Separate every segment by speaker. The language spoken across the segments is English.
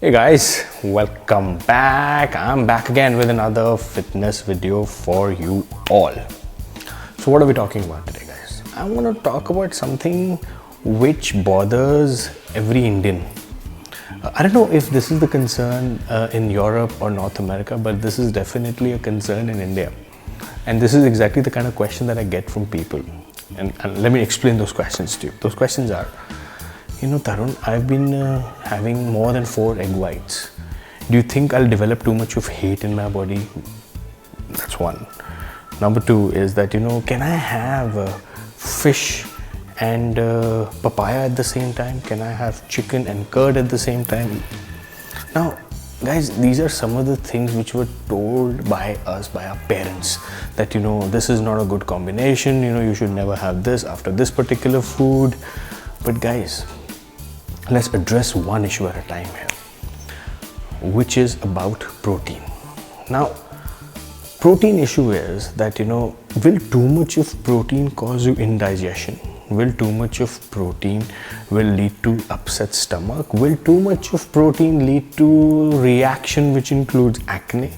Speaker 1: Hey guys, welcome back. I'm back again with another fitness video for you all. So what are we talking about today, guys? I want to talk about something which bothers every Indian. I don't know if this is the concern in Europe or North America, but this is definitely a concern in India. And this is exactly the kind of question that I get from people. And let me explain those questions to you. Those questions are, Tarun, I've been having more than 4 egg whites. Do you think I'll develop too much of hate in my body? That's one. Number 2 is that, can I have fish and papaya at the same time? Can I have chicken and curd at the same time? Now, guys, these are some of the things which were told by us, by our parents, that, this is not a good combination, you should never have this after this particular food. But guys, let's address one issue at a time here, which is about protein. Now, protein issue is that, will too much of protein cause you indigestion? Will too much of protein will lead to upset stomach? Will too much of protein lead to reaction which includes acne?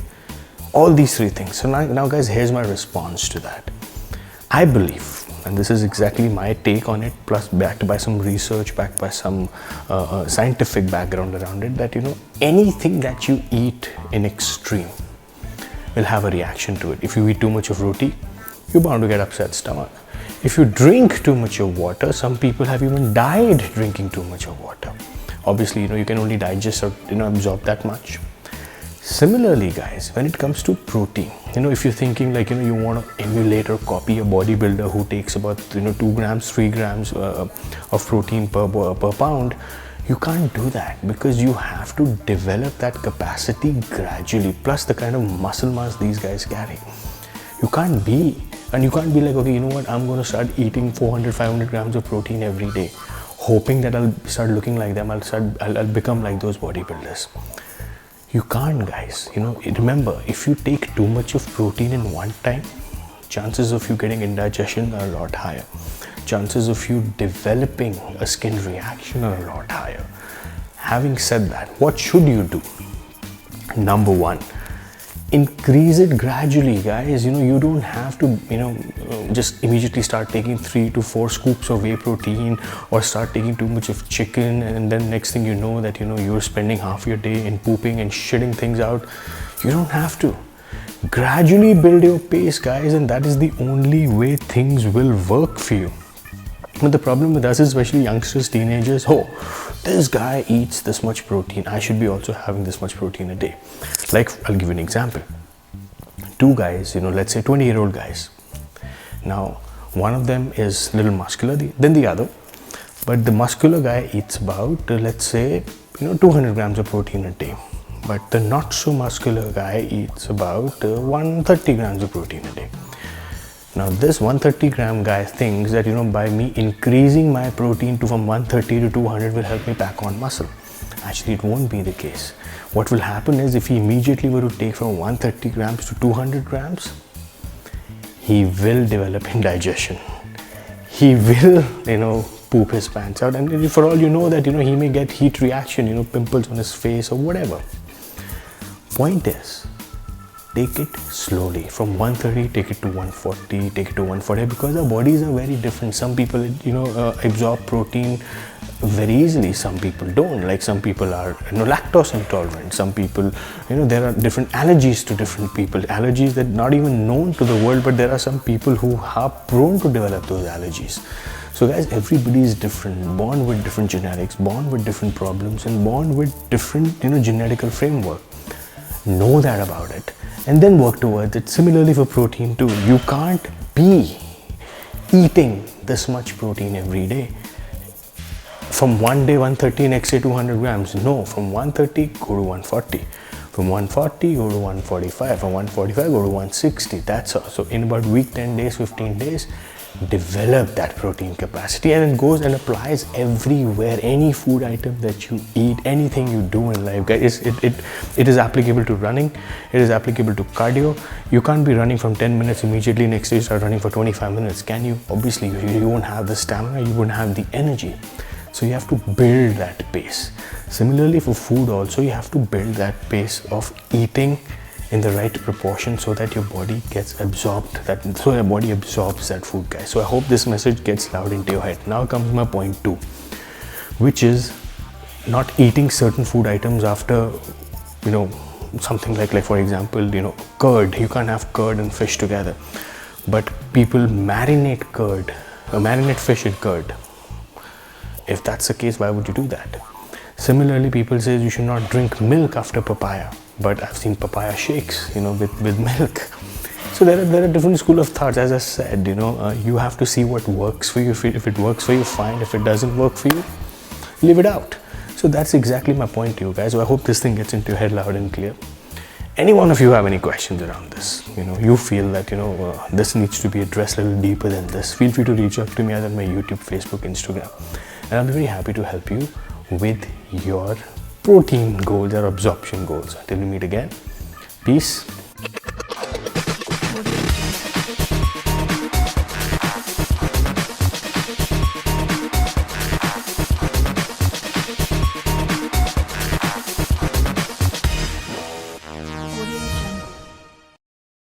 Speaker 1: All these 3 things. So now guys, here's my response to that. I believe, and this is exactly my take on it, plus backed by some research, backed by some scientific background around it, that anything that you eat in extreme will have a reaction to it. If you eat too much of roti, you're bound to get upset stomach. If you drink too much of water, some people have even died drinking too much of water. Obviously, you can only digest or absorb that much. Similarly, guys, when it comes to protein, if you're thinking like, you want to emulate or copy a bodybuilder who takes about, 2 grams, 3 grams of protein per pound, you can't do that, because you have to develop that capacity gradually, plus the kind of muscle mass these guys carry. You can't be like, okay, I'm going to start eating 400, 500 grams of protein every day, hoping that I'll start looking like them, I'll become like those bodybuilders. You can't, guys. Remember, if you take too much of protein in one time, chances of you getting indigestion are a lot higher. Chances of you developing a skin reaction are a lot higher. Having said that, what should you do? Number 1, increase it gradually, guys. You don't have to just immediately start taking 3 to 4 scoops of whey protein, or start taking too much of chicken, and then next thing you know that you're spending half your day in pooping and shitting things out. You don't have to. Gradually build your pace, guys, and that is the only way things will work for you. But the problem with us, especially youngsters, teenagers, this guy eats this much protein, I should be also having this much protein a day. Like, I'll give you an example. 2 guys, let's say 20-year-old guys. Now, one of them is a little muscular than the other, but the muscular guy eats about, let's say, 200 grams of protein a day. But the not so muscular guy eats about 130 grams of protein a day. Now, this 130 gram guy thinks that, by me increasing my protein from 130 to 200 will help me pack on muscle. Actually, it won't be the case. What will happen is, if he immediately were to take from 130 grams to 200 grams, he will develop indigestion. He will, poop his pants out. And for all you know that, he may get heat reaction, pimples on his face or whatever. Point is, take it slowly. From 130, take it to 140, take it to 140, because our bodies are very different. Some people, absorb protein very easily. Some people don't. Like, some people are, lactose intolerant. Some people, there are different allergies to different people. Allergies that not even known to the world, but there are some people who are prone to develop those allergies. So guys, everybody is different, born with different genetics, born with different problems, and born with different, genetical framework. Know that about it, and then work towards it. Similarly for protein too. You can't be eating this much protein every day. From one day 130, next day 200 grams. No, from 130 go to 140. From 140 go to 145. From 145 go to 160. That's all. So in about week, 10 days, 15 days, develop that protein capacity, and it goes and applies everywhere. Any food item that you eat, anything you do in life, guys, it is applicable to running, it is applicable to cardio. You can't be running from 10 minutes immediately next day you start running for 25 minutes, can you? Obviously you won't have the stamina, you won't have the energy. So you have to build that pace. Similarly for food also, you have to build that pace of eating in the right proportion so that your body gets absorbed, so your body absorbs that food, guys. So I hope this message gets loud into your head. Now comes my point 2, which is not eating certain food items after, something like for example, curd. You can't have curd and fish together, but people marinate fish in curd. If that's the case, why would you do that? Similarly, people say you should not drink milk after papaya, but I've seen papaya shakes, with milk. So there are different school of thoughts. As I said, you have to see what works for you. If it works for you, fine. If it doesn't work for you, leave it out. So that's exactly my point to you guys. So I hope this thing gets into your head loud and clear. Any one of you have any questions around this? You feel that this needs to be addressed a little deeper than this. Feel free to reach out to me either on my YouTube, Facebook, Instagram, and I'll be very happy to help you with your protein goals or absorption goals. Until we meet again, peace.